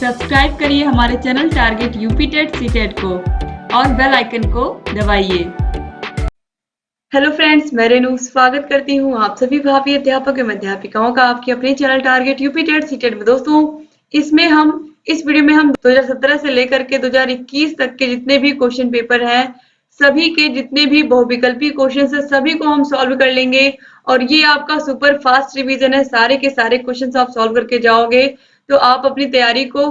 Subscribe करिए हमारे channel target UP TET CTET को और बेल आइकन को दबाइए। हेलो फ्रेंड्स, मैं रेनू स्वागत करती हूँ आप सभी भावी अध्यापक एवं अध्यापिकाओं का आपके अपने channel target UP TET CTET में। दोस्तों, इस वीडियो में हम 2017 से लेकर के 2021 तक के जितने भी क्वेश्चन पेपर हैं, सभी के जितने भी बहुविकल्पी क्वेश्चन है सभी को हम सॉल्व कर लेंगे। और ये आपका सुपर फास्ट रिवीजन है, सारे के सारे क्वेश्चन आप सॉल्व करके जाओगे तो आप अपनी तैयारी को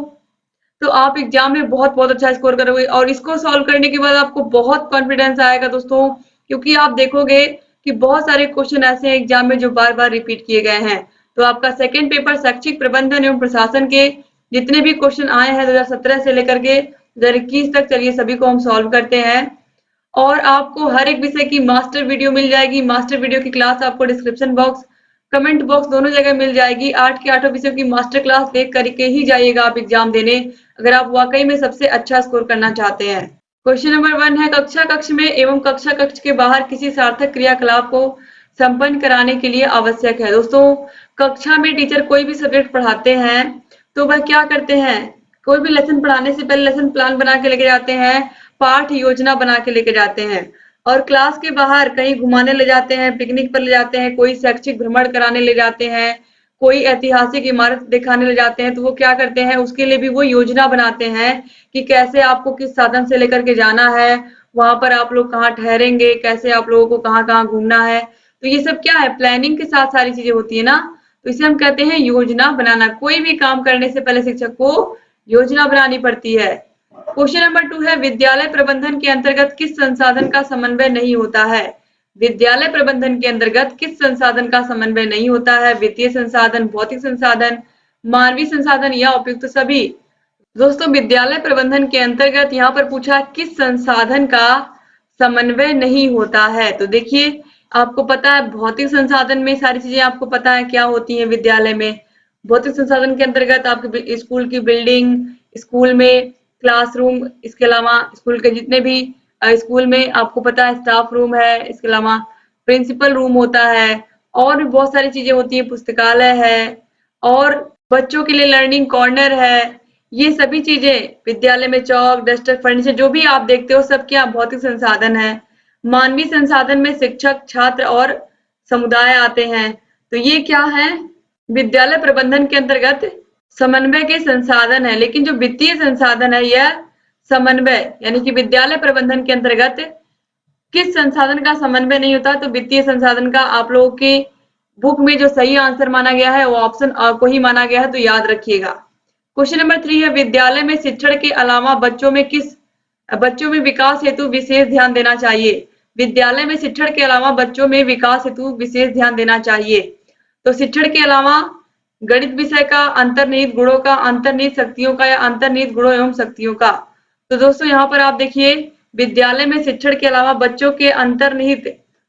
आप एग्जाम में बहुत बहुत अच्छा स्कोर करोगे। और इसको सॉल्व करने के बाद आपको बहुत कॉन्फिडेंस आएगा दोस्तों, क्योंकि आप देखोगे कि बहुत सारे क्वेश्चन ऐसे हैं एग्जाम में जो बार बार रिपीट किए गए हैं। तो आपका सेकंड पेपर शैक्षिक प्रबंधन एवं प्रशासन के जितने भी क्वेश्चन आए हैं 2017 से लेकर के 2021 तक, चलिए सभी को हम सॉल्व करते हैं। और आपको हर एक विषय की मास्टर वीडियो मिल जाएगी। मास्टर वीडियो की क्लास आपको डिस्क्रिप्शन बॉक्स, कमेंट बॉक्स दोनों जगह मिल जाएगी। 8 के 8 विषयों की मास्टर क्लास देख करके ही जाइएगा आप एग्जाम देने, अगर आप वाकई में सबसे अच्छा स्कोर करना चाहते हैं। क्वेश्चन नंबर 1 है, कक्षा कक्ष में एवं कक्षा कक्ष के बाहर किसी सार्थक क्रियाकलाप को संपन्न कराने के लिए आवश्यक है। दोस्तों, कक्षा में टीचर कोई भी सब्जेक्ट पढ़ाते हैं तो वह क्या करते हैं, कोई भी लेसन पढ़ाने से पहले लेसन प्लान बना के लेके जाते हैं, पाठ योजना बना के लेके जाते हैं, और क्लास के बाहर कहीं घुमाने ले जाते हैं, पिकनिक पर ले जाते हैं, कोई शैक्षिक भ्रमण कराने ले जाते हैं, कोई ऐतिहासिक इमारत दिखाने ले जाते हैं, तो वो क्या करते हैं, उसके लिए भी वो योजना बनाते हैं कि कैसे आपको किस साधन से लेकर के जाना है, वहां पर आप लोग कहाँ ठहरेंगे, कैसे आप लोगों को कहाँ कहाँ घूमना है। तो ये सब क्या है, प्लानिंग के साथ सारी चीजें होती है ना, तो इसे हम कहते हैं योजना बनाना। कोई भी काम करने से पहले शिक्षक को योजना बनानी पड़ती है। क्वेश्चन नंबर 2 है, विद्यालय प्रबंधन के अंतर्गत किस संसाधन का समन्वय नहीं होता है। विद्यालय प्रबंधन के अंतर्गत किस संसाधन का समन्वय नहीं होता है। वित्तीय संसाधन, भौतिक संसाधन, मानवीय संसाधन या उपयुक्त सभी। दोस्तों, विद्यालय प्रबंधन के अंतर्गत यहाँ पर पूछा किस संसाधन का समन्वय नहीं होता है। तो देखिए, आपको पता है भौतिक संसाधन में सारी चीजें आपको पता है क्या होती है विद्यालय में। भौतिक संसाधन के अंतर्गत आपके स्कूल की बिल्डिंग, स्कूल में क्लासरूम, इसके अलावा स्कूल के जितने भी स्कूल में आपको पता है स्टाफ रूम है, इसके अलावा प्रिंसिपल रूम होता है, और भी बहुत सारी चीजें होती है, पुस्तकालय है, और बच्चों के लिए लर्निंग कॉर्नर है। ये सभी चीजें विद्यालय में चौक, डस्टर, फर्नीचर जो भी आप देखते हो सब क्या भौतिक संसाधन है। मानवीय संसाधन में शिक्षक, छात्र और समुदाय आते हैं। तो ये क्या है, विद्यालय प्रबंधन के अंतर्गत समन्वय के संसाधन है। लेकिन जो वित्तीय संसाधन है यह समन्वय, यानी कि विद्यालय प्रबंधन के अंतर्गत किस संसाधन का समन्वय नहीं होता, तो वित्तीय संसाधन का। आप लोगों की बुक में जो सही आंसर माना गया है वो ऑप्शन को ही माना गया है, तो याद रखिएगा। क्वेश्चन नंबर 3 है, विद्यालय में शिक्षण के अलावा बच्चों में विकास हेतु विशेष ध्यान देना चाहिए। विद्यालय में शिक्षण के अलावा बच्चों में विकास हेतु विशेष ध्यान देना चाहिए। तो शिक्षण के अलावा गणित विषय का, अंतर्निहित गुणों का, अंतर्निहित शक्तियों का, या अंतर्निहित गुणों एवं शक्तियों का। तो दोस्तों, यहाँ पर आप देखिए, विद्यालय में शिक्षण के अलावा बच्चों के अंतर्निहित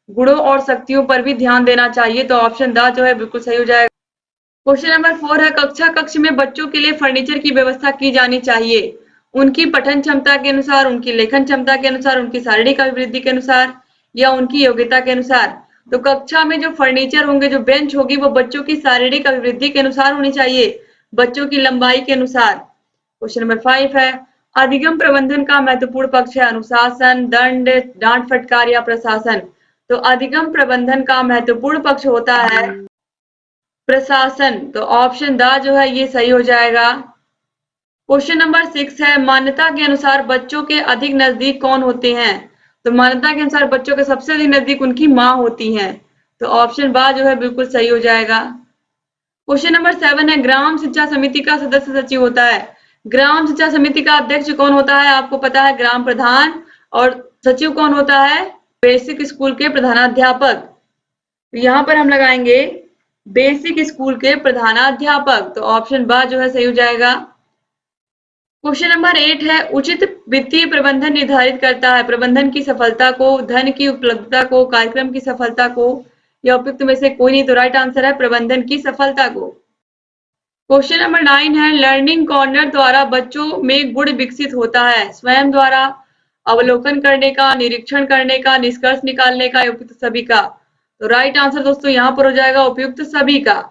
गुणों और शक्तियों पर भी ध्यान देना चाहिए। तो ऑप्शन द जो है बिल्कुल सही हो जाएगा। क्वेश्चन नंबर 4 है, कक्षा कक्ष में बच्चों के लिए फर्नीचर की व्यवस्था की जानी चाहिए उनकी पठन क्षमता के अनुसार, उनकी लेखन क्षमता के अनुसार, उनकी शारीरिक अभिवृद्धि के अनुसार, या उनकी योग्यता के अनुसार। तो कक्षा में जो फर्नीचर होंगे, जो बेंच होगी, वो बच्चों की शारीरिक अभिवृद्धि के अनुसार होनी चाहिए, बच्चों की लंबाई के अनुसार। क्वेश्चन नंबर 5 है, अधिगम प्रबंधन का महत्वपूर्ण पक्ष है अनुशासन, दंड, डांट फटकार या प्रशासन। तो अधिगम प्रबंधन का महत्वपूर्ण पक्ष होता है प्रशासन। तो ऑप्शन द जो है ये सही हो जाएगा। क्वेश्चन नंबर 6 है, मान्यता के अनुसार बच्चों के अधिक नजदीक कौन होते हैं। तो मान्यता के अनुसार बच्चों के सबसे अधिक नजदीक उनकी माँ होती हैं। तो ऑप्शन बा जो है बिल्कुल सही हो जाएगा। क्वेश्चन नंबर 7 है, ग्राम शिक्षा समिति का सदस्य सचिव होता है। ग्राम शिक्षा समिति का अध्यक्ष कौन होता है, आपको पता है ग्राम प्रधान, और सचिव कौन होता है, बेसिक स्कूल के प्रधानाध्यापक। तो यहाँ पर हम लगाएंगे बेसिक स्कूल के प्रधानाध्यापक। तो ऑप्शन बा जो है सही हो जाएगा। क्वेश्चन नंबर 8 है, उचित वित्तीय प्रबंधन निर्धारित करता है प्रबंधन की सफलता को, धन की उपलब्धता को, कार्यक्रम की सफलता को, या उपयुक्त में से कोई नहीं। तो राइट आंसर है प्रबंधन की सफलता को। क्वेश्चन नंबर 9 है, लर्निंग कॉर्नर द्वारा बच्चों में गुण विकसित होता है स्वयं द्वारा, अवलोकन करने का, निरीक्षण करने का, निष्कर्ष निकालने का, उपयुक्त सभी का। तो राइट आंसर दोस्तों यहाँ पर हो जाएगा उपयुक्त सभी का।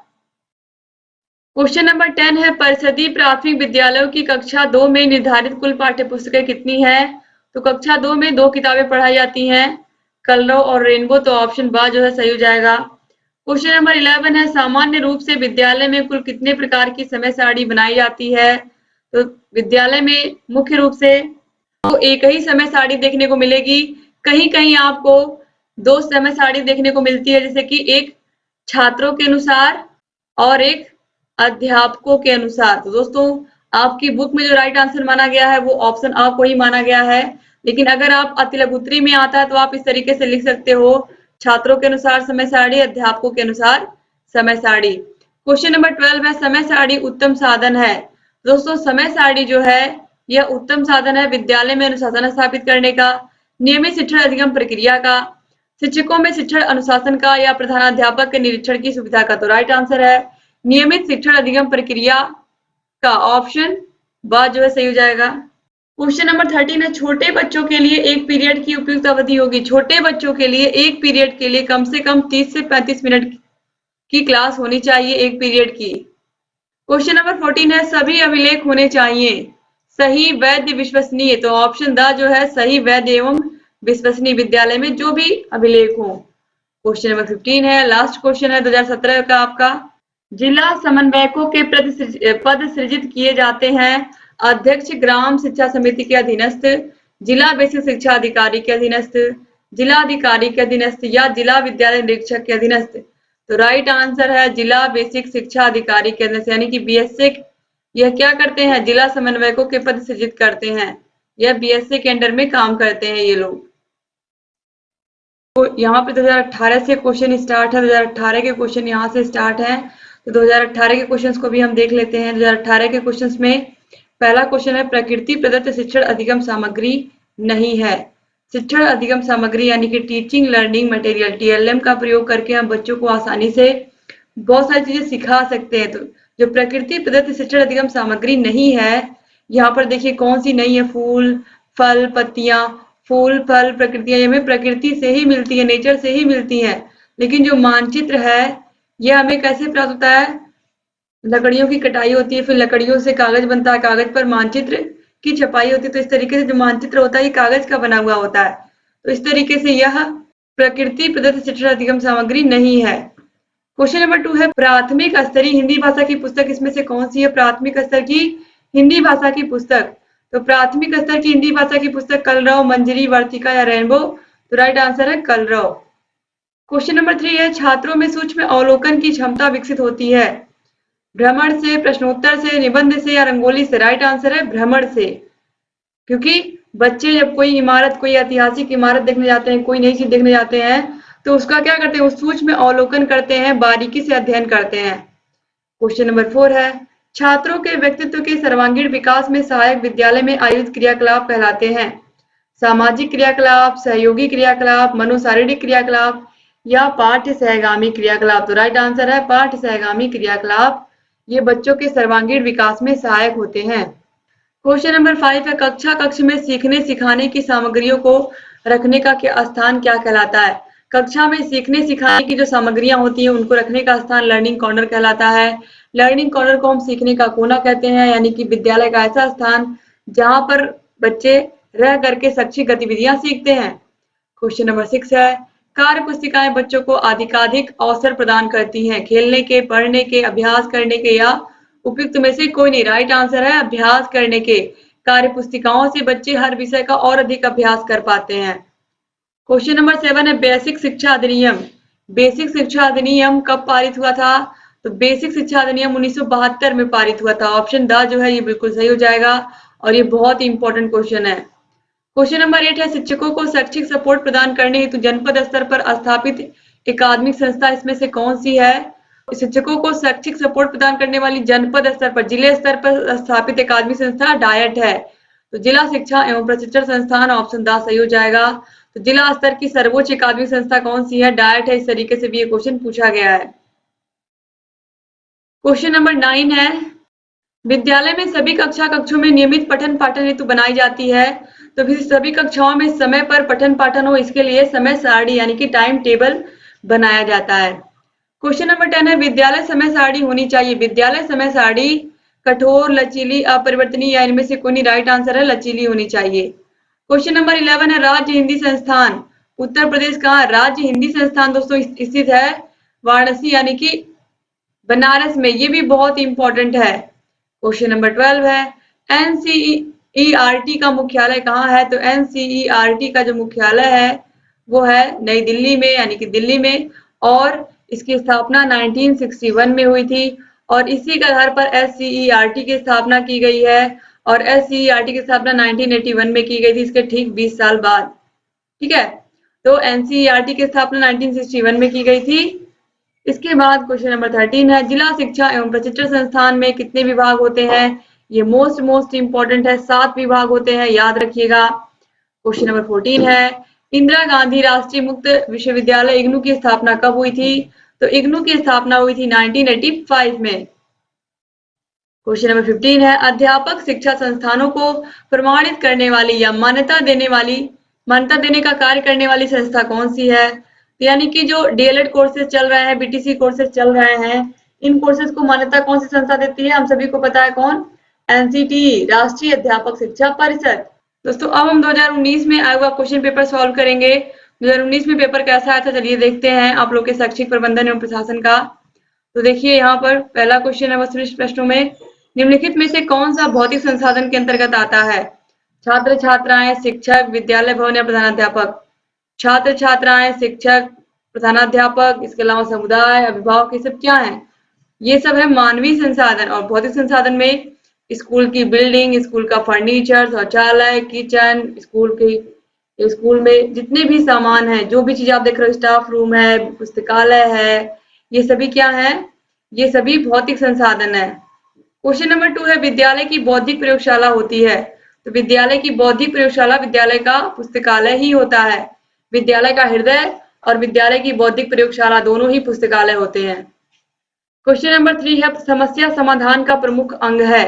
क्वेश्चन नंबर 10 है परिषदीय प्राथमिक विद्यालयों की कक्षा 2 में निर्धारित कुल पाठ्य पुस्तकें कितनी है? तो कक्षा 2 में 2 किताबें पढ़ाई जाती हैं, कलरव और रेनबो, तो ऑप्शन बा जो है सही हो जाएगा। क्वेश्चन नंबर 11 है सामान्य रूप से विद्यालय में कुल कितने प्रकार की समय सारणी बनाई जाती है? तो विद्यालय में मुख्य रूप से तो एक ही समय सारणी देखने को मिलेगी। कहीं-कहीं आपको 2 समय सारणी देखने को मिलती है, जैसे कि एक छात्रों के अनुसार और एक अध्यापकों के अनुसार। तो दोस्तों आपकी बुक में जो राइट आंसर माना गया है वो ऑप्शन आ को ही माना गया है, लेकिन अगर आप अतिलघुत्री में आता है तो आप इस तरीके से लिख सकते हो छात्रों के अनुसार समय सारणी, अध्यापकों के अनुसार समय सारणी। क्वेश्चन नंबर 12 है समय सारणी उत्तम साधन है। दोस्तों समय सारणी जो है यह उत्तम साधन है विद्यालय में अनुशासन स्थापित करने का, नियमित शिक्षण अधिगम प्रक्रिया का, शिक्षकों में शिक्षण अनुशासन का या प्रधानाध्यापक के निरीक्षण की सुविधा का। तो राइट आंसर है नियमित शिक्षण अधिगम प्रक्रिया का, ऑप्शन बा जो है सही हो जाएगा। क्वेश्चन नंबर 13 है छोटे बच्चों के लिए एक पीरियड की उपयुक्त अवधि होगी। छोटे बच्चों के लिए एक पीरियड के लिए कम से कम 30 से 35 मिनट की क्लास होनी चाहिए एक पीरियड की। क्वेश्चन नंबर 14 है सभी अभिलेख होने चाहिए सही, वैध, विश्वसनीय। तो ऑप्शन द जो है सही, वैध एवं विश्वसनीय विद्यालय में जो भी अभिलेख हो। क्वेश्चन नंबर 15 है लास्ट क्वेश्चन है 2017 का आपका। जिला समन्वयकों के पद सृजित किए जाते हैं अध्यक्ष ग्राम शिक्षा समिति के अधीनस्थ, जिला बेसिक शिक्षा अधिकारी के अधीनस्थ, जिला अधिकारी के अधीनस्थ या जिला विद्यालय निरीक्षक के अधीनस्थ। तो राइट आंसर है जिला बेसिक शिक्षा अधिकारी के अधीनस्थ, यानी कि बीएसए यह क्या करते हैं जिला समन्वयकों के पद सृजित करते हैं, यह बीएसए के अंडर में काम करते हैं ये लोग। तो यहाँ पे 2018 से क्वेश्चन स्टार्ट है, 2018 के क्वेश्चन यहाँ से स्टार्ट है। तो 2018 के क्वेश्चंस को भी हम देख लेते हैं। 2018 के क्वेश्चंस में पहला क्वेश्चन है प्रकृति प्रदत्त शिक्षण अधिगम सामग्री नहीं है। शिक्षण अधिगम सामग्री यानी कि टीचिंग लर्निंग मटेरियल टीएलएम का प्रयोग करके हम बच्चों को आसानी से बहुत सारी चीजें सिखा सकते हैं। तो जो प्रकृति प्रदत्त शिक्षण अधिगम सामग्री नहीं है, यहाँ पर देखिए कौन सी नहीं है, फूल फल पत्तियां, फूल फल प्रकृतियां ये हमें प्रकृति से ही मिलती है, नेचर से ही मिलती है। लेकिन जो मानचित्र है यह हमें कैसे प्राप्त होता है, लकड़ियों की कटाई होती है, फिर लकड़ियों से कागज बनता है, कागज पर मानचित्र की छपाई होती है। तो इस तरीके से जो मानचित्र होता है ये कागज का बना हुआ होता है। तो इस तरीके से यह प्रकृति प्रदत्त शिक्षण अधिगम सामग्री नहीं है। क्वेश्चन नंबर 2 है प्राथमिक स्तरीय हिंदी भाषा की पुस्तक इसमें से कौन सी है? प्राथमिक स्तर की हिंदी भाषा की पुस्तक। तो प्राथमिक स्तर की हिंदी भाषा की पुस्तक कलरव, मंजरी, वर्तिका या रेनबो। तो राइट आंसर है कलरव। क्वेश्चन नंबर 3 है छात्रों में सूक्ष्म अवलोकन की क्षमता विकसित होती है भ्रमण से, प्रश्नोत्तर से, निबंध से या रंगोली से। राइट आंसर है भ्रमण से, क्योंकि बच्चे जब कोई इमारत, कोई ऐतिहासिक इमारत देखने जाते हैं, कोई नई चीज देखने जाते हैं, तो उसका क्या करते हैं, उस सूक्ष्म अवलोकन करते हैं, बारीकी से अध्ययन करते हैं। क्वेश्चन नंबर 4 है छात्रों के व्यक्तित्व के सर्वांगीण विकास में सहायक विद्यालय में आयोजित क्रियाकलाप कहलाते हैं सामाजिक क्रियाकलाप, सहयोगी क्रियाकलाप, मनोशारीरिक क्रियाकलाप या पाठ्य सहगामी क्रियाकलाप। तो राइट आंसर है पाठ्य सहगामी क्रियाकलाप, ये बच्चों के सर्वांगीण विकास में सहायक होते हैं। क्वेश्चन नंबर 5 है कक्ष में सीखने सिखाने की सामग्रियों को रखने का स्थान क्या कहलाता है? कक्षा में सीखने सिखाने की जो सामग्रियां होती हैं उनको रखने का स्थान लर्निंग कॉर्नर कहलाता है। लर्निंग कॉर्नर को हम सीखने का कोना कहते हैं, यानी कि विद्यालय का ऐसा स्थान जहां पर बच्चे रह करके शैक्षिक गतिविधियां सीखते हैं। क्वेश्चन नंबर 6 है कार्य पुस्तिकाएं बच्चों को अधिकाधिक अवसर प्रदान करती हैं खेलने के, पढ़ने के, अभ्यास करने के या उपयुक्त में से कोई नहीं। राइट आंसर है अभ्यास करने के। कार्य पुस्तिकाओं से बच्चे हर विषय का और अधिक अभ्यास कर पाते हैं। क्वेश्चन नंबर 7 है बेसिक शिक्षा अधिनियम। बेसिक शिक्षा अधिनियम कब पारित हुआ था? तो बेसिक शिक्षा अधिनियम 1972 में पारित हुआ था। ऑप्शन द जो है ये बिल्कुल सही हो जाएगा और ये बहुत ही इंपॉर्टेंट क्वेश्चन है। क्वेश्चन नंबर 8 है शिक्षकों को शैक्षिक सपोर्ट प्रदान करने हेतु जनपद स्तर पर स्थापित अकादमिक संस्था इसमें से कौन सी है? शिक्षकों को शैक्षिक सपोर्ट प्रदान करने वाली जनपद स्तर पर, जिले स्तर पर स्थापित अकादमिक संस्था डायट है। तो जिला शिक्षा एवं प्रशिक्षण संस्थान, ऑप्शन द सही हो जाएगा। तो जिला स्तर की सर्वोच्च अकादमिक संस्था कौन सी है? डायट है। इस तरीके से भी ये क्वेश्चन पूछा गया है। क्वेश्चन नंबर 9 है विद्यालय में सभी कक्षों में नियमित पठन पाठन हेतु बनाई जाती है, तो फिर सभी कक्षाओं में समय पर पठन पाठन हो इसके लिए समय सारणी यानी कि टाइम टेबल बनाया जाता है। क्वेश्चन नंबर 10 है विद्यालय समय सारणी होनी चाहिए। विद्यालय समय सारणी कठोर, लचीली, अपरिवर्तनीय या इनमें से कोई नहीं। राइट आंसर है लचीली होनी चाहिए। क्वेश्चन नंबर 11 है राज्य हिंदी संस्थान उत्तर प्रदेश कहाँ? राज्य हिंदी संस्थान दोस्तों स्थित है वाराणसी यानी कि बनारस में। ये भी बहुत इंपॉर्टेंट है। क्वेश्चन नंबर 12 है एनसीईआरटी का मुख्यालय कहाँ है? तो एनसीईआरटी का जो मुख्यालय है वो है नई दिल्ली में यानी कि दिल्ली में, और इसकी स्थापना 1961 में हुई थी और इसी के आधार पर एससीईआरटी की स्थापना की गई है और एससीईआरटी की स्थापना 1981 में की गई थी, इसके ठीक 20 साल बाद। ठीक है, तो एनसीईआरटी की स्थापना 1961 में की गई थी। इसके बाद क्वेश्चन नंबर 13 है जिला शिक्षा एवं प्रशिक्षण संस्थान में कितने विभाग होते हैं? ये मोस्ट इंपॉर्टेंट है, 7 विभाग होते हैं, याद रखिएगा। क्वेश्चन नंबर 14 है इंदिरा गांधी राष्ट्रीय मुक्त विश्वविद्यालय इग्नू की स्थापना कब हुई थी? तो इग्नू की स्थापना हुई थी 1985 में। क्वेश्चन नंबर 15 है अध्यापक शिक्षा संस्थानों को प्रमाणित करने वाली या मान्यता देने का कार्य करने वाली संस्था कौन सी है? तो यानी कि जो डीएलएड कोर्सेज चल रहे हैं, बीटीसी कोर्सेज चल रहे हैं, इन कोर्सेज को मान्यता कौन सी संस्था देती है? हम सभी को पता है कौन? एनसीटीई, राष्ट्रीय अध्यापक शिक्षा परिषद। दोस्तों अब हम 2019 में आया हुआ क्वेश्चन पेपर सॉल्व करेंगे। 2019 में पेपर कैसा आया था चलिए देखते हैं आप लोग के शैक्षिक प्रबंधन एवं प्रशासन का। तो देखिए यहाँ पर पहला क्वेश्चन है वस्तुनिष्ठ प्रश्नों में निम्नलिखित में से कौन सा भौतिक संसाधन के अंतर्गत आता है? छात्र छात्राएं, शिक्षक, विद्यालय भवन या प्रधानाध्यापक। छात्र छात्राएं, शिक्षक, प्रधानाध्यापक, इसके अलावा समुदाय, अभिभावक, ये सब क्या है? ये सब है मानवीय संसाधन। और भौतिक संसाधन में स्कूल की बिल्डिंग, स्कूल का फर्नीचर, शौचालय, किचन, स्कूल में जितने भी सामान है, जो भी चीज आप देख रहे हो, स्टाफ रूम है, पुस्तकालय है, ये सभी क्या है? ये सभी भौतिक संसाधन है। क्वेश्चन नंबर 2 है विद्यालय की बौद्धिक प्रयोगशाला होती है। तो विद्यालय की बौद्धिक प्रयोगशाला विद्यालय का पुस्तकालय ही होता है। विद्यालय का हृदय और विद्यालय की बौद्धिक प्रयोगशाला दोनों ही पुस्तकालय होते हैं। क्वेश्चन नंबर 3 है समस्या समाधान का प्रमुख अंग है।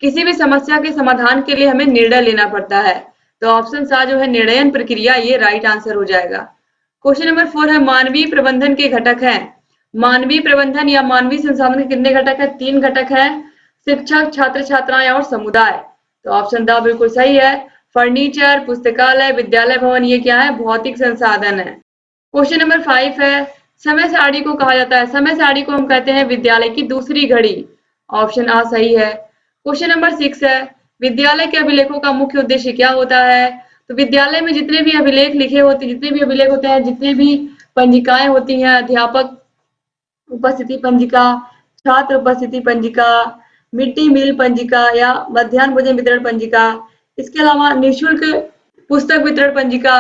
किसी भी समस्या के समाधान के लिए हमें निर्णय लेना पड़ता है। तो ऑप्शन सा जो है निर्णयन प्रक्रिया, ये राइट आंसर हो जाएगा। क्वेश्चन नंबर 4 है मानवीय प्रबंधन के घटक हैं। मानवीय प्रबंधन या मानवीय संसाधन के कितने घटक है? 3 घटक है, शिक्षक, छात्र छात्राएं और समुदाय। तो ऑप्शन द बिल्कुल सही है। फर्नीचर, पुस्तकालय, विद्यालय भवन, ये क्या है? भौतिक संसाधन है। क्वेश्चन नंबर 5 है समय सारणी को कहा जाता है। समय सारणी को हम कहते हैं विद्यालय की दूसरी घड़ी। ऑप्शन आ सही है। क्वेश्चन नंबर 6 है विद्यालय के अभिलेखों का मुख्य उद्देश्य क्या होता है? तो विद्यालय में जितने भी अभिलेख लिखे होते हैं, जितने भी अभिलेख होते हैं, जितने भी पंजिकाएं होती हैं, अध्यापक उपस्थिति पंजिका, छात्र उपस्थिति पंजिका, मिड डे मील पंजिका या मध्याह्न भोजन वितरण पंजिका, इसके अलावा निःशुल्क पुस्तक वितरण पंजिका,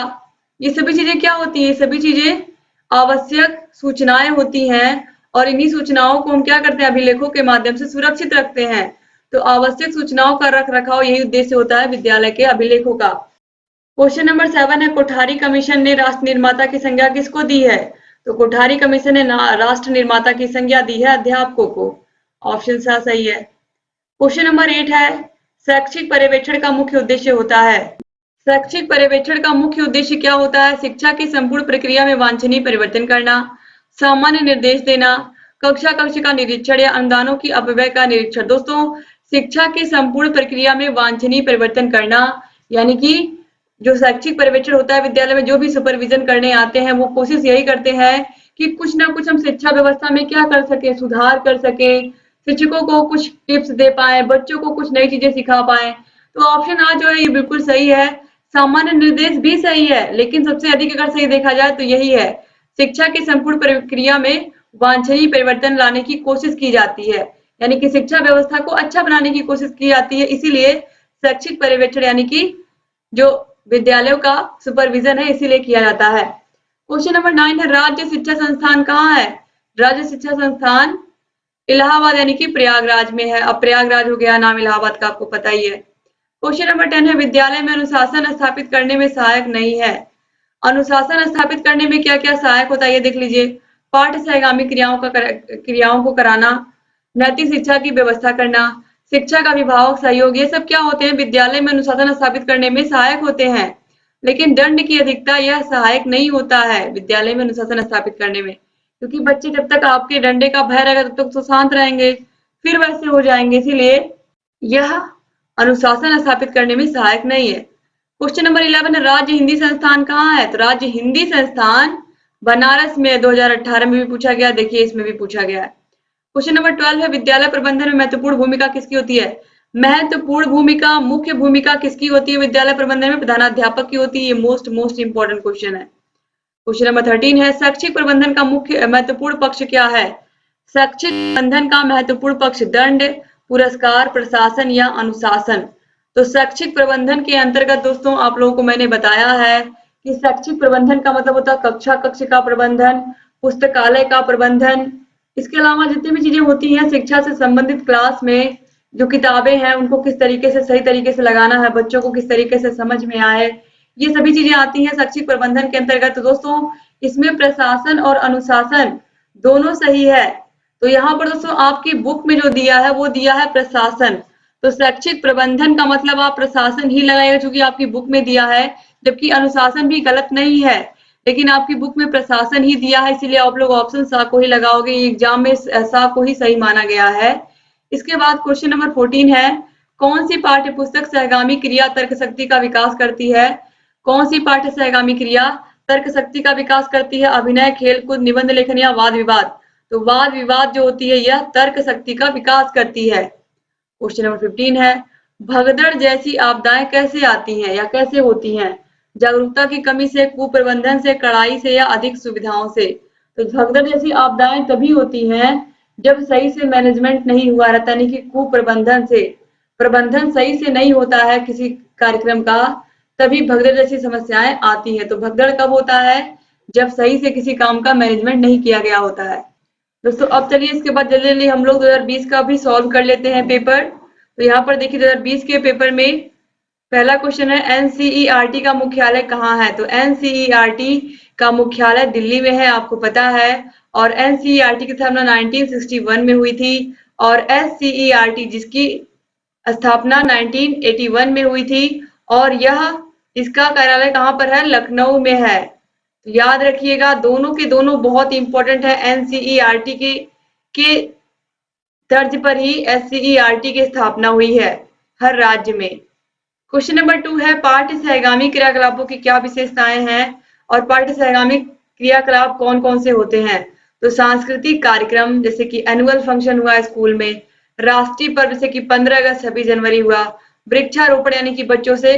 ये सभी चीजें क्या होती हैं? सभी चीजें आवश्यक सूचनाएं होती हैं और इन्हीं सूचनाओं को हम क्या करते हैं? अभिलेखों के माध्यम से सुरक्षित रखते हैं। तो आवश्यक सूचनाओं का रख रखाव यही उद्देश्य होता है विद्यालय के अभिलेखों का। क्वेश्चन नंबर 7 है कोठारी कमीशन ने राष्ट्र निर्माता की संज्ञा किसको दी है? तो कोठारी कमीशन ने राष्ट्र निर्माता की संज्ञा दी है अध्यापकों को। ऑप्शन सा सही है। क्वेश्चन नंबर 8 है शैक्षिक पर्यवेक्षण का मुख्य उद्देश्य होता है। शैक्षिक पर्यवेक्षण का मुख्य उद्देश्य क्या होता है? शिक्षा की संपूर्ण प्रक्रिया में वांछनीय परिवर्तन करना, सामान्य निर्देश देना, कक्षा का निरीक्षण या अनुदानों की अपव्यय का निरीक्षण। दोस्तों शिक्षा की संपूर्ण प्रक्रिया में वांछनीय परिवर्तन करना, यानी कि जो शैक्षिक पर्यवेक्षण होता है विद्यालय में जो भी सुपरविजन करने आते हैं वो कोशिश यही करते हैं कि कुछ ना कुछ हम शिक्षा व्यवस्था में क्या कर सके, सुधार कर सके, शिक्षकों को कुछ टिप्स दे पाए, बच्चों को कुछ नई चीजें सिखा पाए। तो ऑप्शन आ जो है ये बिल्कुल सही है। सामान्य निर्देश भी सही है, लेकिन सबसे अधिक अगर सही देखा जाए तो यही है, शिक्षा की संपूर्ण प्रक्रिया में वांछनीय परिवर्तन लाने की कोशिश की जाती है, यानी कि शिक्षा व्यवस्था को अच्छा बनाने की कोशिश की जाती है। इसीलिए शैक्षिक पर्यवेक्षण यानी कि जो विद्यालयों का सुपरविजन है इसीलिए किया जाता है। क्वेश्चन नंबर 9 है राज्य शिक्षा संस्थान कहाँ है? राज्य शिक्षा संस्थान इलाहाबाद यानी कि प्रयागराज में है। अब प्रयागराज हो गया नाम इलाहाबाद का, आपको पता ही है। क्वेश्चन नंबर 10 है विद्यालय में अनुशासन स्थापित करने में सहायक नहीं है। अनुशासन स्थापित करने में क्या क्या सहायक होता है ये देख लीजिए। पाठ्य सहगामी क्रियाओं को कराना, नैतिक शिक्षा की व्यवस्था करना, शिक्षा का अभिभावक सहयोग, ये सब क्या होते हैं? विद्यालय में अनुशासन स्थापित करने में सहायक होते हैं। लेकिन दंड की अधिकता यह सहायक नहीं होता है विद्यालय में अनुशासन स्थापित करने में, क्योंकि बच्चे जब तक आपके डंडे का भय रहेगा तब तक तो शांत रहेंगे, फिर वैसे हो जाएंगे, इसीलिए यह अनुशासन स्थापित करने में सहायक नहीं है। क्वेश्चन नंबर 11 है, राज्य हिंदी संस्थान कहाँ है? तो राज्य हिंदी संस्थान बनारस में 2018 में भी पूछा गया, देखिए इसमें भी पूछा गया है। क्वेश्चन नंबर 12 है, विद्यालय प्रबंधन में महत्वपूर्ण भूमिका किसकी होती है? महत्वपूर्ण भूमिका, मुख्य भूमिका किसकी होती है विद्यालय प्रबंधन में? प्रधानाध्यापक की होती है। ये मोस्ट इंपॉर्टेंट क्वेश्चन है। क्वेश्चन नंबर 13 है, शैक्षिक प्रबंधन का मुख्य महत्वपूर्ण पक्ष क्या है? शैक्षिक प्रबंधन का महत्वपूर्ण पक्ष दंड, पुरस्कार, प्रशासन या अनुशासन। तो शैक्षिक प्रबंधन के अंतर्गत दोस्तों आप लोगों को मैंने बताया है कि शैक्षिक प्रबंधन का मतलब होता है कक्ष का प्रबंधन, पुस्तकालय का प्रबंधन, इसके अलावा जितनी भी चीजें होती हैं शिक्षा से संबंधित क्लास में जो किताबें हैं उनको किस तरीके से सही तरीके से लगाना है, बच्चों को किस तरीके से समझ में आए, ये सभी चीजें आती हैं शैक्षिक प्रबंधन के अंतर्गत। तो दोस्तों इसमें प्रशासन और अनुशासन दोनों सही है। तो यहाँ पर दोस्तों आपकी बुक में जो दिया है वो दिया है प्रशासन, तो शैक्षिक प्रबंधन का मतलब आप प्रशासन ही लगाएगा चूंकि आपकी बुक में दिया है, जबकि अनुशासन भी गलत नहीं है लेकिन आपकी बुक में प्रशासन ही दिया है, इसीलिए आप लोग ऑप्शन सा को ही लगाओगे। एग्जाम में सा को ही सही माना गया है। इसके बाद क्वेश्चन नंबर 14 है, कौन सी पाठ्य पुस्तक सहगामी क्रिया तर्क शक्ति का विकास करती है? कौन सी पाठ्य सहगामी क्रिया तर्क शक्ति का विकास करती है? अभिनय, खेलकूद, निबंध लेखन या वाद विवाद? तो वाद विवाद जो होती है यह तर्क शक्ति का विकास करती है। क्वेश्चन नंबर 15 है, भगदड़ जैसी आपदाएं कैसे आती हैं या कैसे होती हैं? जागरूकता की कमी से, कुप्रबंधन से, कड़ाई से या अधिक सुविधाओं से? तो भगदड़ जैसी आपदाएं तभी होती हैं जब सही से मैनेजमेंट नहीं हुआ रहता, यानी कि कुप्रबंधन से, प्रबंधन सही से नहीं होता है किसी कार्यक्रम का, तभी भगदड़ जैसी समस्याएं आती हैं। तो भगदड़ कब होता है? जब सही से किसी काम का मैनेजमेंट नहीं किया गया होता है। दोस्तों अब चलिए इसके बाद जल्दी जल्दी हम लोग 2020 का भी सॉल्व कर लेते हैं पेपर। तो यहाँ पर देखिए 2020 के पेपर में पहला क्वेश्चन है, एनसीईआरटी का मुख्यालय कहाँ है? तो एनसीईआरटी का मुख्यालय दिल्ली में है, आपको पता है। और एनसीईआरटी की स्थापना 1961 में हुई थी और एससीईआरटी जिसकी स्थापना 1981 में हुई थी और यह इसका कार्यालय कहाँ पर है? लखनऊ में है। तो याद रखिएगा दोनों के दोनों बहुत इंपॉर्टेंट है। एनसीईआरटी के तर्ज पर ही एससीईआरटी की स्थापना हुई है हर राज्य में। क्वेश्चन नंबर 2 है, पाठ्य सहगामी क्रियाकलापों की क्या विशेषताएं हैं और पाठ्य सहगामी क्रियाकलाप कौन कौन से होते हैं? तो सांस्कृतिक कार्यक्रम जैसे कि एनुअल फंक्शन हुआ स्कूल में, राष्ट्रीय पर्व जैसे कि 15 अगस्त 26 जनवरी हुआ, वृक्षारोपण यानी कि बच्चों से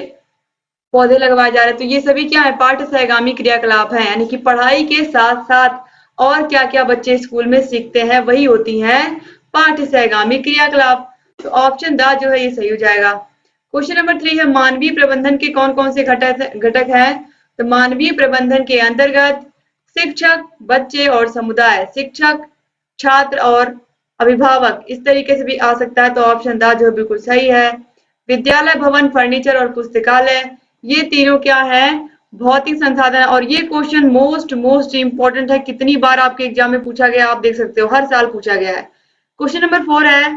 पौधे लगवाए जा रहे हैं, तो ये सभी क्या है? पाठ्य सहगामी क्रियाकलाप है, यानी कि पढ़ाई के साथ साथ और क्या क्या बच्चे स्कूल में सीखते हैं वही होती हैं पाठ्य सहगामी क्रियाकलाप। तो ऑप्शन द जो है ये सही हो जाएगा। क्वेश्चन नंबर 3 है, मानवीय प्रबंधन के कौन कौन से घटक हैं? तो मानवीय प्रबंधन के अंतर्गत शिक्षक, बच्चे और समुदाय, शिक्षक, छात्र और अभिभावक, इस तरीके से भी आ सकता है। तो ऑप्शन द जो बिल्कुल सही है। विद्यालय भवन, फर्नीचर और पुस्तकालय, ये तीनों क्या है? भौतिक संसाधन। और ये क्वेश्चन मोस्ट इंपॉर्टेंट है, कितनी बार आपके एग्जाम में पूछा गया आप देख सकते हो, हर साल पूछा गया है। क्वेश्चन नंबर 4 है,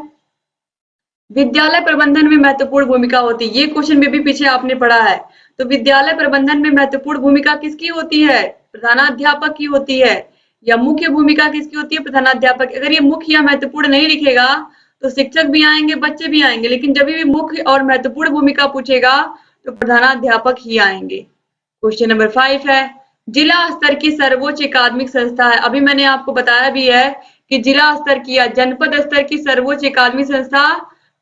विद्यालय प्रबंधन में महत्वपूर्ण भूमिका होती है। ये क्वेश्चन में भी पीछे आपने पढ़ा है। तो विद्यालय प्रबंधन में महत्वपूर्ण भूमिका किसकी होती है? प्रधानाध्यापक की होती है। या मुख्य भूमिका किसकी होती है? प्रधानाध्यापक। अगर ये मुख्य या महत्वपूर्ण नहीं लिखेगा तो शिक्षक भी आएंगे, बच्चे भी आएंगे, लेकिन जब भी मुख्य और महत्वपूर्ण भूमिका पूछेगा तो प्रधानाध्यापक ही आएंगे। क्वेश्चन नंबर 5 है, जिला स्तर की सर्वोच्च अकादमिक संस्था है। अभी मैंने आपको बताया भी है कि जिला स्तर की या जनपद स्तर की सर्वोच्च अकादमिक संस्था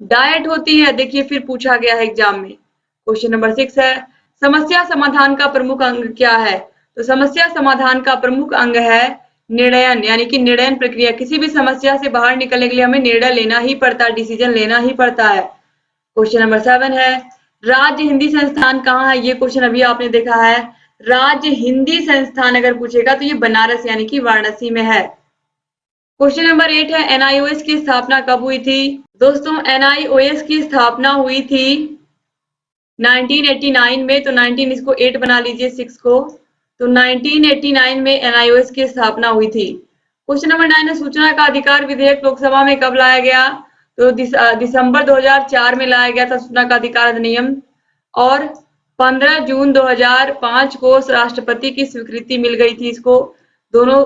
डायट होती है। देखिए फिर पूछा गया है एग्जाम में। क्वेश्चन नंबर 6 है, समस्या समाधान का प्रमुख अंग क्या है? तो समस्या समाधान का प्रमुख अंग है निर्णयन, यानी कि निर्णयन प्रक्रिया। किसी भी समस्या से बाहर निकलने के लिए हमें निर्णय लेना ही पड़ता है, डिसीजन लेना ही पड़ता है। क्वेश्चन नंबर 7 है, राज्य हिंदी संस्थान कहाँ है? ये क्वेश्चन अभी आपने देखा है। राज्य हिंदी संस्थान अगर पूछेगा तो ये बनारस यानी कि वाराणसी में है। क्वेश्चन नंबर 8 है, एनआईओएस की स्थापना कब हुई थी? दोस्तों एनआईओएस की स्थापना हुई थी 1989 में। तो 19 इसको 8 बना लीजिए 6 को। तो 1989 में एनआईओएस की स्थापना हुई थी। क्वेश्चन नंबर 9 है, सूचना का अधिकार विधेयक लोकसभा में कब लाया गया? तो दिसंबर 2004 में लाया गया था सूचना का अधिकार अधिनियम। और 15 जून 2005 को राष्ट्रपति की स्वीकृति मिल गई थी इसको। दोनों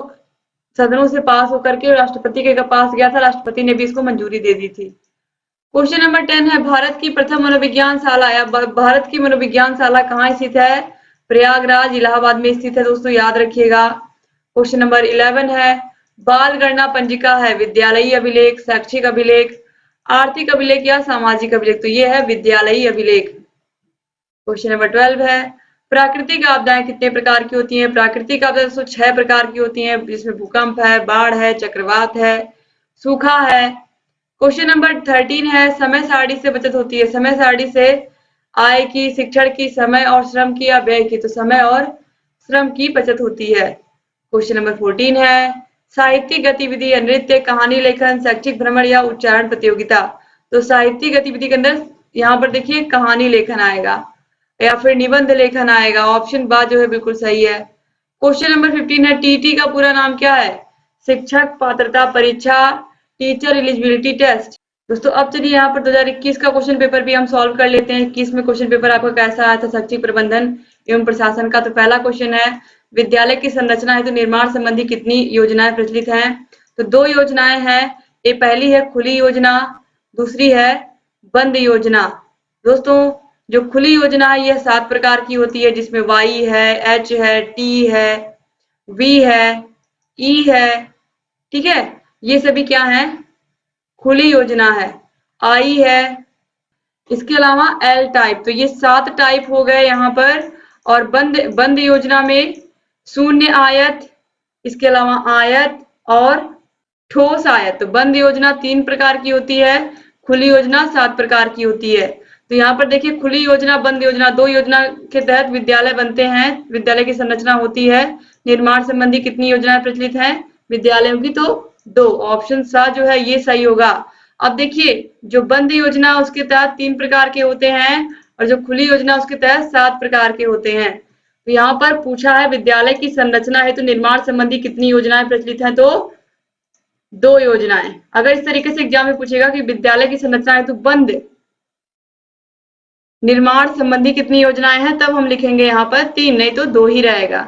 सदनों से पास होकर के राष्ट्रपति के पास गया था, राष्ट्रपति ने भी इसको मंजूरी दे दी थी। क्वेश्चन नंबर 10 है, भारत की प्रथम मनोविज्ञान शाला या भारत की मनोविज्ञान शाला कहाँ स्थित है? प्रयागराज, इलाहाबाद में स्थित है दोस्तों, याद रखिएगा। क्वेश्चन नंबर 11 है, बाल गणना पंजिका है विद्यालयी अभिलेख, शैक्षिक अभिलेख, आर्थिक अभिलेख या सामाजिक अभिलेख? तो ये है विद्यालयी अभिलेख। क्वेश्चन नंबर 12 है, प्राकृतिक आपदाएं कितने प्रकार की होती हैं? प्राकृतिक आपदाएं 6 प्रकार की होती हैं, जिसमें भूकंप है, बाढ़ है, चक्रवात है, सूखा है। क्वेश्चन नंबर 13 है, समय सारणी से बचत होती है। समय सारणी से आय की, शिक्षण की, समय और श्रम की या व्यय की? तो समय और श्रम की बचत होती है। क्वेश्चन नंबर 14 है, साहित्यिक गतिविधि या नृत्य, कहानी लेखन, शैक्षिक भ्रमण या उच्चारण प्रतियोगिता? तो साहित्यिक गतिविधि के अंदर यहाँ पर देखिए कहानी लेखन आएगा या फिर निबंध लेखन आएगा। ऑप्शन बा जो है बिल्कुल सही है। क्वेश्चन नंबर 15 है, टीटी का पूरा नाम क्या है? शिक्षक पात्रता परीक्षा, टीचर एलिजिबिलिटी टेस्ट। दोस्तों अब चलिए यहाँ पर 2021 का क्वेश्चन पेपर भी हम सॉल्व कर लेते हैं। 21 में क्वेश्चन पेपर आपका कैसा आया था शैक्षिक प्रबंधन एवं प्रशासन का? तो पहला क्वेश्चन है, विद्यालय की संरचना हेतु निर्माण संबंधी कितनी योजनाएं प्रचलित हैं? तो 2 योजनाएं हैं। ये पहली है खुली योजना, दूसरी है बंद योजना। दोस्तों जो खुली योजना है यह 7 प्रकार की होती है, जिसमें वाई है, एच है, टी है, वी है, ई है। ठीक है, ये सभी क्या है? खुली योजना है। आई है, इसके अलावा एल टाइप। तो ये 7 टाइप हो गए यहाँ पर। और बंद योजना में शून्य आयत, इसके अलावा आयत और ठोस आयत। तो बंद योजना 3 प्रकार की होती है, खुली योजना 7 प्रकार की होती है। तो यहाँ पर देखिए खुली योजना, बंद योजना, 2 योजना के तहत विद्यालय बनते हैं, विद्यालय की संरचना होती है। निर्माण संबंधी कितनी योजनाएं प्रचलित हैं विद्यालयों की? तो 2। ऑप्शन सा जो है ये सही होगा। अब देखिए जो बंद योजना उसके तहत 3 प्रकार के होते हैं और जो खुली योजना उसके तहत 7 प्रकार के होते हैं। तो यहाँ पर पूछा है विद्यालय की संरचना है तो निर्माण संबंधी कितनी योजनाएं प्रचलित हैं? तो 2 योजनाएं। अगर इस तरीके से एग्जाम में पूछेगा कि विद्यालय की संरचना है तो बंद निर्माण संबंधी कितनी योजनाएं हैं, तब हम लिखेंगे यहाँ पर 3, नहीं तो 2 ही रहेगा।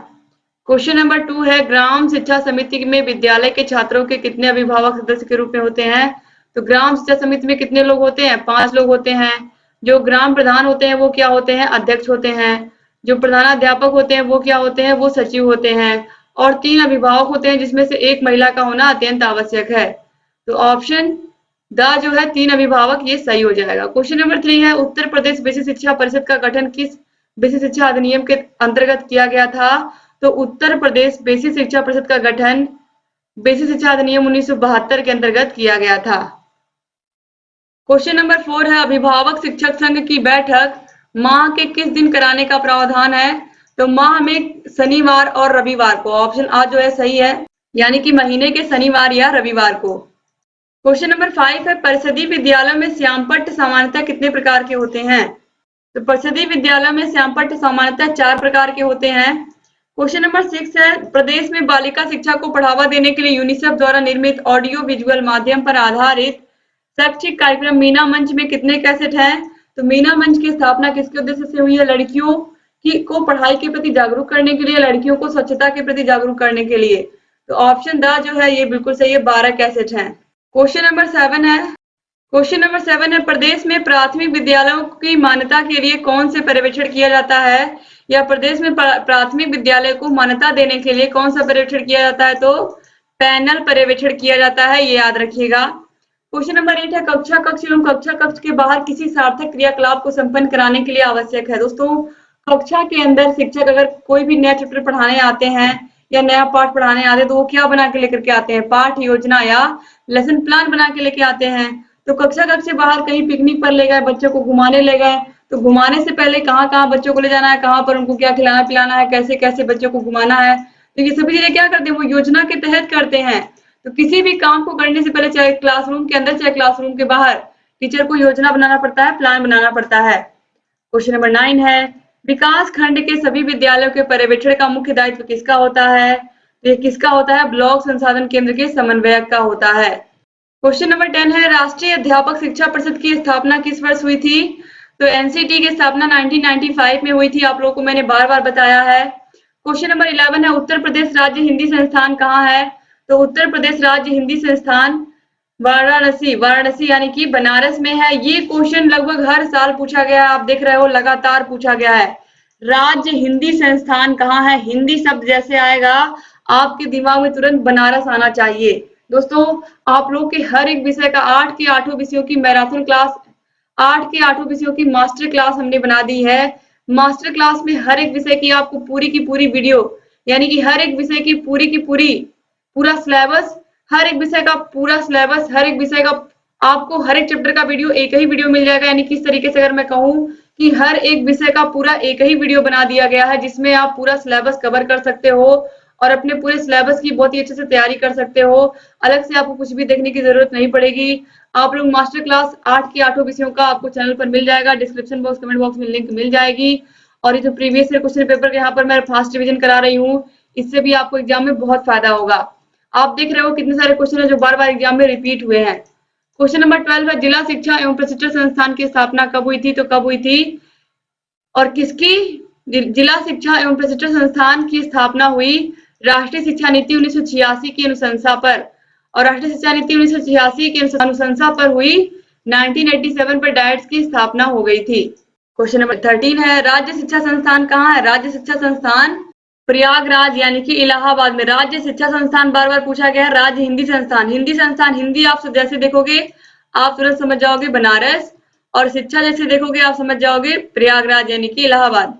क्वेश्चन नंबर 2 है, ग्राम शिक्षा समिति में विद्यालय के छात्रों के कितने अभिभावक सदस्य के रूप में होते हैं? तो ग्राम शिक्षा समिति में कितने लोग होते हैं? 5 लोग होते हैं। जो ग्राम प्रधान होते हैं वो क्या होते हैं? अध्यक्ष होते हैं। जो प्रधानाध्यापक होते हैं वो क्या होते हैं? वो सचिव होते हैं। और 3 अभिभावक होते हैं, जिसमें से 1 महिला का होना अत्यंत आवश्यक है। तो ऑप्शन द जो है 3 अभिभावक, ये सही हो जाएगा। क्वेश्चन नंबर 3 है, उत्तर प्रदेश बेसिक शिक्षा परिषद का गठन किस बेसिक शिक्षा अधिनियम के अंतर्गत किया गया था? तो उत्तर प्रदेश बेसिक शिक्षा परिषद का गठन बेसिक शिक्षा अधिनियम 1972 के अंतर्गत किया गया था। क्वेश्चन नंबर 4 है, अभिभावक शिक्षक संघ की बैठक माह के किस दिन कराने का प्रावधान है? तो माह में शनिवार और रविवार को। ऑप्शन आ जो है सही है, यानी कि महीने के शनिवार या रविवार को। क्वेश्चन नंबर 5 है, परिषदीय विद्यालयों में श्यामपट्ट सामान्यतः कितने प्रकार के होते हैं? तो परिषदीय विद्यालयों में श्यामपट्ट सामान्यतः 4 प्रकार के होते हैं। क्वेश्चन नंबर 6 है, प्रदेश में बालिका शिक्षा को बढ़ावा देने के लिए यूनिसेफ द्वारा निर्मित ऑडियो विजुअल माध्यम पर आधारित शैक्षिक कार्यक्रम मीना मंच में कितने कैसेट हैं? तो मीना मंच की स्थापना किसके उद्देश्य से हुई है? लड़कियों को पढ़ाई के प्रति जागरूक करने के लिए, लड़कियों को स्वच्छता के प्रति जागरूक करने के लिए। तो ऑप्शन द जो है ये बिल्कुल सही है, 12 कैसेट हैं। क्वेश्चन नंबर 7 है, प्रदेश में प्राथमिक विद्यालयों की मान्यता के लिए कौन से पर्यवेक्षण किया जाता है? या प्रदेश में प्राथमिक विद्यालय को मान्यता देने के लिए कौन सा पर्यवेक्षण किया जाता है? तो पैनल पर्यवेक्षण किया जाता है, ये याद रखिएगा। क्वेश्चन नंबर 8 है, कक्षा कक्ष एवं कक्षा कक्ष के बाहर किसी सार्थक क्रियाकलाप को संपन्न कराने के लिए आवश्यक है। दोस्तों कक्षा के अंदर शिक्षक अगर कोई भी नया चैप्टर पढ़ाने आते हैं या नया पाठ पढ़ाने आते हैं तो वो क्या बना के लेकर के आते हैं? पाठ योजना या लेसन प्लान बना के लेके आते हैं। तो कक्षा कक्ष से बाहर कहीं पिकनिक पर ले गए, बच्चों को घुमाने ले गए, तो घुमाने से पहले कहाँ कहाँ बच्चों को ले जाना है, कहाँ पर उनको क्या खिलाना पिलाना है, कैसे कैसे बच्चों को घुमाना है, तो ये सभी चीजें क्या करते हैं? वो योजना के तहत करते हैं। तो किसी भी काम को करने से पहले चाहे क्लासरूम के अंदर चाहे क्लासरूम के बाहर टीचर को योजना बनाना पड़ता है, प्लान बनाना पड़ता है। क्वेश्चन नंबर 9 है, विकास खंड के सभी विद्यालयों के पर्यवेक्षण का मुख्य दायित्व किसका होता है? ये किसका होता है? ब्लॉक संसाधन केंद्र के समन्वयक का होता है। क्वेश्चन नंबर 10 है, राष्ट्रीय अध्यापक शिक्षा परिषद की स्थापना किस वर्ष हुई थी? तो एनसीटी की स्थापना 1995 में हुई थी, आप लोगों को मैंने बार बार बताया है। क्वेश्चन नंबर 11 है, उत्तर प्रदेश राज्य हिंदी संस्थान कहाँ है? तो उत्तर प्रदेश राज्य हिंदी संस्थान वाराणसी, वाराणसी यानी कि बनारस में है। ये क्वेश्चन लगभग हर साल पूछा गया है, आप देख रहे हो लगातार पूछा गया है। राज्य हिंदी संस्थान कहाँ है? हिंदी शब्द जैसे आएगा आपके दिमाग में तुरंत बनारस आना चाहिए। दोस्तों, आप लोग के हर एक विषय का 8 के 8 विषयों की मैराथन क्लास, 8 के 8 विषयों की मास्टर क्लास हमने बना दी है। मास्टर क्लास में हर एक विषय की आपको पूरी की पूरी वीडियो, यानी कि हर एक विषय की पूरी पूरा सिलेबस, हर एक विषय का पूरा सिलेबस, हर एक विषय का आपको हर एक चैप्टर का वीडियो एक ही वीडियो मिल जाएगा। यानी किस तरीके से अगर मैं कहूँ कि हर एक विषय का पूरा एक ही वीडियो बना दिया गया है, जिसमें आप पूरा सिलेबस कवर कर सकते हो और अपने पूरे सिलेबस की बहुत ही अच्छे से तैयारी कर सकते हो। अलग से आपको कुछ भी देखने की जरूरत नहीं पड़ेगी। आप लोग मास्टर क्लास 8 के 8 विषयों का आपको चैनल पर मिल जाएगा। डिस्क्रिप्शन बॉक्स, कमेंट बॉक्स में लिंक मिल जाएगी। और ये जो प्रीवियस ईयर क्वेश्चन पेपर के यहाँ पर मैं फास्ट रिवीजन करा रही हूँ, इससे भी आपको एग्जाम में बहुत फायदा होगा। आप देख रहे हो कितने सारे क्वेश्चन है जो बार बार एग्जाम में रिपीट हुए हैं। क्वेश्चन नंबर 12 है, जिला शिक्षा एवं प्रशिक्षण संस्थान की स्थापना कब हुई थी? तो कब हुई थी और किसकी? जिला शिक्षा एवं प्रशिक्षण संस्थान की स्थापना हुई राष्ट्रीय शिक्षा नीति 1986 की अनुशंसा पर, और राष्ट्रीय शिक्षा नीति 1986 की अनुशंसा पर हुई 1987 पर डायट्स की स्थापना हो गई थी। क्वेश्चन नंबर 13 है, राज्य शिक्षा संस्थान कहाँ है? राज्य शिक्षा संस्थान प्रयागराज यानी कि इलाहाबाद में। राज्य शिक्षा संस्थान बार बार पूछा गया है। राज्य हिंदी संस्थान, हिंदी संस्थान, हिंदी आप जैसे देखोगे आप तुरंत समझ जाओगे बनारस, और शिक्षा जैसे देखोगे आप समझ जाओगे प्रयागराज यानी कि इलाहाबाद।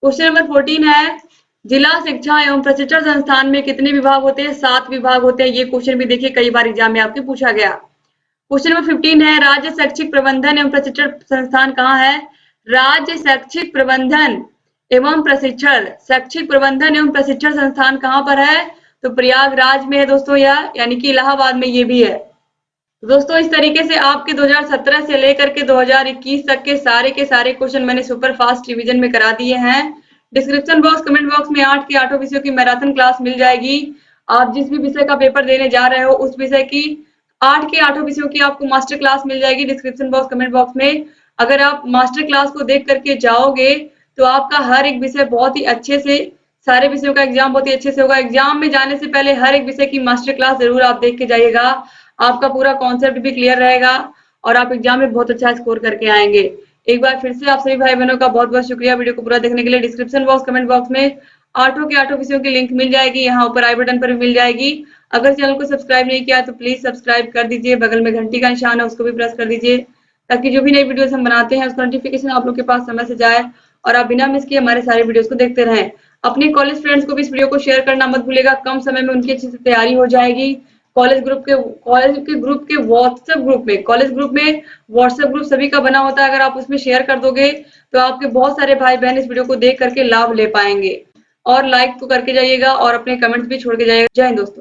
क्वेश्चन नंबर 14 है, जिला शिक्षा एवं प्रशिक्षण संस्थान में कितने विभाग होते हैं? 7 विभाग होते हैं। ये क्वेश्चन भी देखिए कई बार एग्जाम में आपके पूछा गया। क्वेश्चन नंबर 15 है, राज्य शैक्षिक प्रबंधन एवं प्रशिक्षण संस्थान कहाँ है? राज्य शैक्षिक प्रबंधन एवं प्रशिक्षण, शैक्षिक प्रबंधन एवं प्रशिक्षण संस्थान कहाँ पर है? तो प्रयागराज में है दोस्तों, यह यानी कि इलाहाबाद में ये भी है। दोस्तों, इस तरीके से आपके 2017 से लेकर के 2021 तक के सारे क्वेश्चन मैंने सुपर फास्ट रिवीजन में करा दिए हैं। डिस्क्रिप्शन बॉक्स, कमेंट बॉक्स में 8 के 8 विषयों की मैराथन क्लास मिल जाएगी। आप जिस भी विषय का पेपर देने जा रहे हो उस विषय की 8 के 8 विषयों की आपको मास्टर क्लास मिल जाएगी डिस्क्रिप्शन बॉक्स, कमेंट बॉक्स में। अगर आप मास्टर क्लास को देख करके जाओगे तो आपका हर एक विषय बहुत ही अच्छे से, सारे विषयों का एग्जाम बहुत ही अच्छे से होगा। एग्जाम में जाने से पहले हर एक विषय की मास्टर क्लास जरूर आप देख के जाइएगा। आपका पूरा कॉन्सेप्ट भी क्लियर रहेगा और आप एग्जाम में बहुत अच्छा स्कोर करके आएंगे। एक बार फिर से आप सभी भाई बहनों का बहुत बहुत शुक्रिया वीडियो को पूरा देखने के लिए। डिस्क्रिप्शन बॉक्स, कमेंट बॉक्स में 8 के 8 विषयों की लिंक मिल जाएगी, यहाँ ऊपर आई बटन पर भी मिल जाएगी। अगर चैनल को सब्सक्राइब नहीं किया तो प्लीज सब्सक्राइब कर दीजिए, बगल में घंटी का निशान है उसको भी प्रेस कर दीजिए, ताकि जो भी नई वीडियोस हम बनाते हैं उसका नोटिफिकेशन आप लोग के पास समय से जाए और आप बिना मिस किए हमारे सारे वीडियोस को देखते रहें। अपने कॉलेज फ्रेंड्स को भी इस वीडियो को शेयर करना मत भूलिएगा, कम समय में उनकी अच्छी से तैयारी हो जाएगी। कॉलेज ग्रुप के व्हाट्सएप ग्रुप में, कॉलेज ग्रुप में व्हाट्सएप ग्रुप सभी का बना होता है। अगर आप उसमें शेयर कर दोगे तो आपके बहुत सारे भाई बहन इस वीडियो को देख करके लाभ ले पाएंगे। और लाइक तो करके जाइएगा और अपने कमेंट्स भी छोड़ के जाइएगा। जय हिंद दोस्तों।